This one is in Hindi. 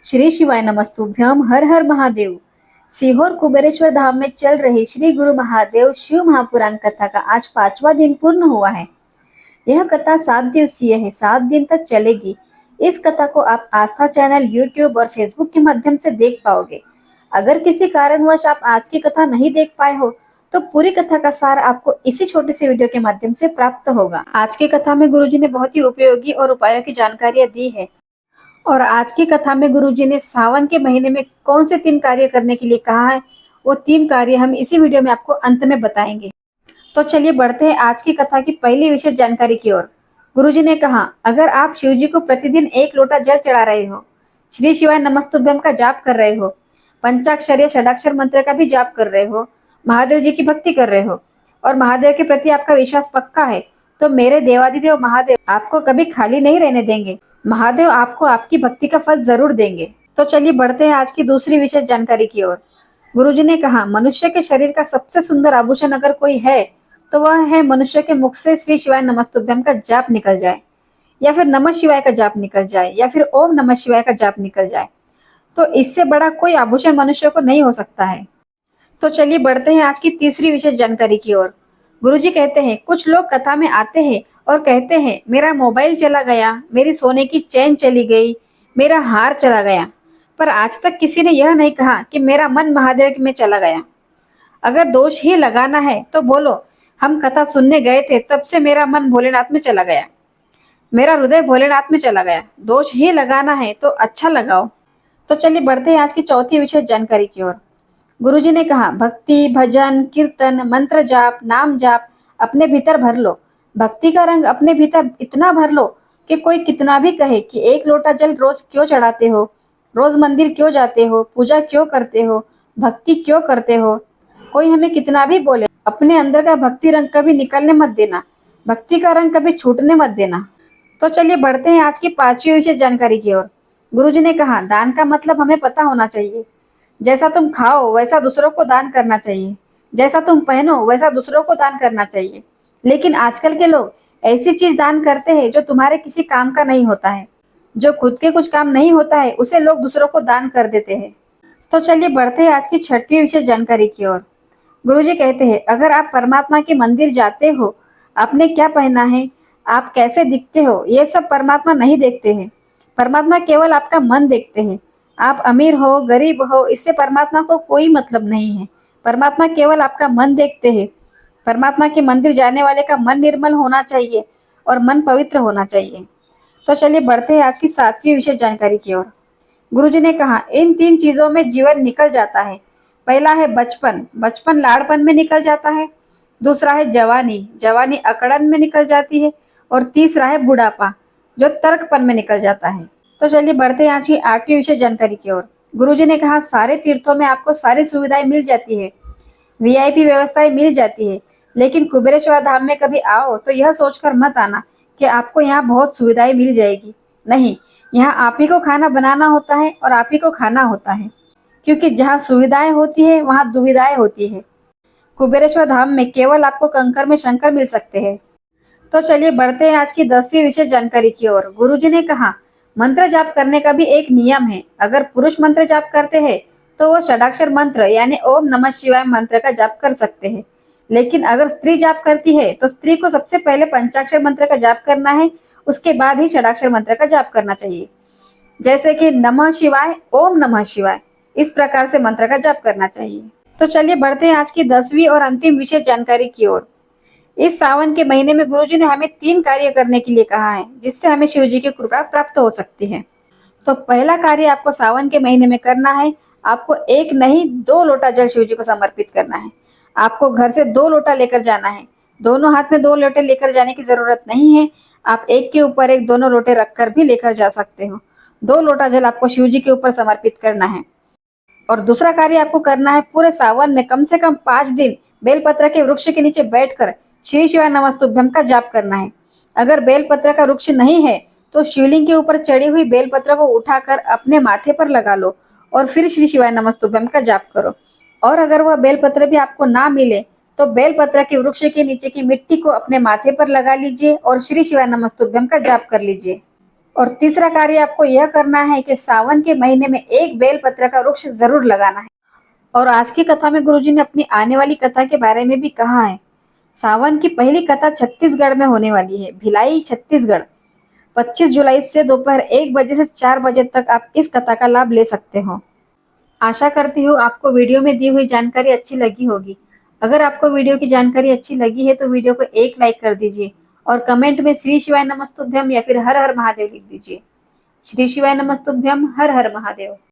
श्री शिवाय नमस्तुभ्यम। हर हर महादेव। सीहोर कुबेरेश्वर धाम में चल रही श्री गुरु महादेव शिव महापुराण कथा का आज 5वां दिन पूर्ण हुआ है। यह कथा 7 दिवसीय है, 7 दिन तक चलेगी। इस कथा को आप आस्था चैनल, यूट्यूब और फेसबुक के माध्यम से देख पाओगे। अगर किसी कारणवश आप आज की कथा नहीं देख पाए हो तो पूरी कथा का सार आपको इसी छोटे से वीडियो के माध्यम से प्राप्त होगा। आज की कथा में गुरुजी ने बहुत ही उपयोगी और उपायों की जानकारियां दी है। और आज की कथा में गुरुजी ने सावन के महीने में कौन से 3 कार्य करने के लिए कहा है, वो 3 कार्य हम इसी वीडियो में आपको अंत में बताएंगे। तो चलिए बढ़ते हैं आज की कथा की पहली विशेष जानकारी की ओर। गुरुजी ने कहा, अगर आप शिव जी को प्रतिदिन 1 लोटा जल चढ़ा रहे हो, श्री शिवाय नमस्तुभ्यम का जाप कर रहे हो, पंचाक्षर या षडाक्षर मंत्र का भी जाप कर रहे हो, महादेव जी की भक्ति कर रहे हो और महादेव के प्रति आपका विश्वास पक्का है, तो मेरे देवादिदेव महादेव आपको कभी खाली नहीं रहने देंगे। महादेव आपको आपकी भक्ति का फल जरूर देंगे। तो चलिए बढ़ते हैं आज की दूसरी विशेष जानकारी की ओर। गुरुजी ने कहा, मनुष्य के शरीर का सबसे सुंदर आभूषण अगर कोई है तो वह है मनुष्य के मुख से श्री शिवाय नमस्तुभ्यम का जाप निकल जाए, या फिर नमः शिवाय का जाप निकल जाए, या फिर ओम नमः शिवाय का जाप निकल जाए। तो इससे बड़ा कोई आभूषण मनुष्य को नहीं हो सकता है। तो चलिए बढ़ते हैं आज की तीसरी विशेष जानकारी की ओर। गुरुजी कहते हैं, कुछ लोग कथा में आते हैं और कहते हैं, मेरा मोबाइल चला गया, मेरी सोने की चेन चली गई, मेरा हार चला गया, पर आज तक किसी ने यह नहीं कहा कि मेरा मन महादेव में चला गया। अगर दोष ही लगाना है तो बोलो, हम कथा सुनने गए थे, तब से मेरा मन भोलेनाथ में चला गया, मेरा हृदय भोलेनाथ में चला गया। दोष ही लगाना है तो अच्छा लगाओ। तो चलिए बढ़ते हैं आज की चौथी विशेष जानकारी की ओर। गुरुजी ने कहा, भक्ति, भजन, कीर्तन, मंत्र जाप, नाम जाप अपने भीतर भर लो। भक्ति का रंग अपने भीतर इतना भर लो कि कोई कितना भी कहे कि 1 लोटा जल रोज क्यों चढ़ाते हो, रोज मंदिर क्यों जाते हो, पूजा क्यों करते हो, भक्ति क्यों करते हो, कोई हमें कितना भी बोले, अपने अंदर का भक्ति रंग कभी निकलने मत देना, भक्ति का रंग कभी छूटने मत देना। तो चलिए बढ़ते हैं आज की 5वीं विशेष जानकारी की ओर। गुरुजी ने कहा, दान का मतलब हमें पता होना चाहिए। जैसा तुम खाओ वैसा दूसरों को दान करना चाहिए, जैसा तुम पहनो वैसा दूसरों को दान करना चाहिए। लेकिन आजकल के लोग ऐसी चीज दान करते हैं जो तुम्हारे किसी काम का नहीं होता है, जो खुद के कुछ काम नहीं होता है उसे लोग दूसरों को दान कर देते हैं। तो चलिए बढ़ते हैं आज की 6वीं विशेष जानकारी की ओर। गुरुजी कहते हैं, अगर आप परमात्मा के मंदिर जाते हो, आपने क्या पहना है, आप कैसे दिखते हो, ये सब परमात्मा नहीं देखते हैं। परमात्मा केवल आपका मन देखते हैं। आप अमीर हो, गरीब हो, इससे परमात्मा को कोई मतलब नहीं है। परमात्मा केवल आपका मन देखते हैं। परमात्मा के मंदिर जाने वाले का मन निर्मल होना चाहिए और मन पवित्र होना चाहिए। तो चलिए बढ़ते हैं आज की 7वीं विशेष जानकारी की ओर। गुरुजी ने कहा, इन 3 चीजों में जीवन निकल जाता है। पहला है बचपन, बचपन लाड़पन में निकल जाता है। दूसरा है जवानी, जवानी अकड़न में निकल जाती है। और तीसरा है बुढ़ापा, जो तर्कपन में निकल जाता है। तो चलिए बढ़ते हैं आज की 8वीं विशेष जानकारी की ओर। गुरुजी ने कहा, सारे तीर्थों में आपको सारी सुविधाएं मिल जाती है, वीआईपी व्यवस्थाएं मिल जाती है, लेकिन कुबेरेश्वर धाम में कभी आओ तो यह सोचकर मत आना कि आपको यहाँ बहुत सुविधाएं मिल जाएगी। नहीं, यहाँ आप ही को खाना बनाना होता है और आप ही को खाना होता है, क्योंकि जहाँ सुविधाएं होती है वहाँ दुविधाएं होती है। कुबेरेश्वर धाम में केवल आपको कंकर में शंकर मिल सकते हैं। तो चलिए बढ़ते हैं आज की 10वीं विशेष जानकारी की ओर। गुरुजी ने कहा, मंत्र जाप करने का भी एक नियम है। अगर पुरुष मंत्र जाप करते हैं तो वो षडाक्षर मंत्र यानी ओम नमः शिवाय मंत्र का जाप कर सकते हैं। लेकिन अगर स्त्री जाप करती है तो स्त्री को सबसे पहले पंचाक्षर मंत्र का जाप करना है, उसके बाद ही षडाक्षर मंत्र का जाप करना चाहिए। जैसे कि नमः शिवाय, ओम नमः शिवाय, इस प्रकार से मंत्र का जाप करना चाहिए। तो चलिए बढ़ते हैं आज की 10वीं और अंतिम विशेष जानकारी की ओर। इस सावन के महीने में गुरुजी ने हमें 3 कार्य करने के लिए कहा है, जिससे हमें शिव जी की कृपा प्राप्त हो सकती है। तो पहला कार्य आपको सावन के महीने में करना है, आपको 1 नहीं 2 लोटा जल शिव जी को समर्पित करना है। आपको घर से 2 लोटा लेकर जाना है। दोनों हाथ में 2 लोटे लेकर जाने की जरूरत नहीं है, आप एक के ऊपर एक दोनों लोटे रखकर भी लेकर जा सकते हो। 2 लोटा जल आपको शिव जी के ऊपर समर्पित करना है। और दूसरा कार्य आपको करना है, पूरे सावन में कम से कम 5 दिन बेलपत्र के वृक्ष के नीचे बैठकर श्री शिवाय नमस्तुभ्यम का जाप करना है। अगर बेलपत्र का वृक्ष नहीं है तो शिवलिंग के ऊपर चढ़ी हुई बेलपत्र को उठाकर अपने माथे पर लगा लो और फिर श्री शिवाय नमस्तुभ्यम का जाप करो। और अगर वह बेलपत्र भी आपको ना मिले तो बेलपत्र के वृक्ष के नीचे की मिट्टी को अपने माथे पर लगा लीजिए और श्री शिवाय नमस्तुभ्यम का जाप कर लीजिए। और तीसरा कार्य आपको यह करना है कि सावन के महीने में एक बेलपत्र का वृक्ष जरूर लगाना है। और आज की कथा में गुरुजी ने अपनी आने वाली कथा के बारे में भी कहा है। सावन की पहली कथा छत्तीसगढ़ में होने वाली है, भिलाई छत्तीसगढ़। 25 जुलाई से दोपहर 1 बजे से 4 बजे तक आप इस कथा का लाभ ले सकते हो। आशा करती हूँ आपको वीडियो में दी हुई जानकारी अच्छी लगी होगी। अगर आपको वीडियो की जानकारी अच्छी लगी है तो वीडियो को एक लाइक कर दीजिए और कमेंट में श्री शिवाय नमस्तुभ्यम या फिर हर हर महादेव लिख दीजिए। श्री शिवाय नमस्तुभ्यम, हर हर महादेव।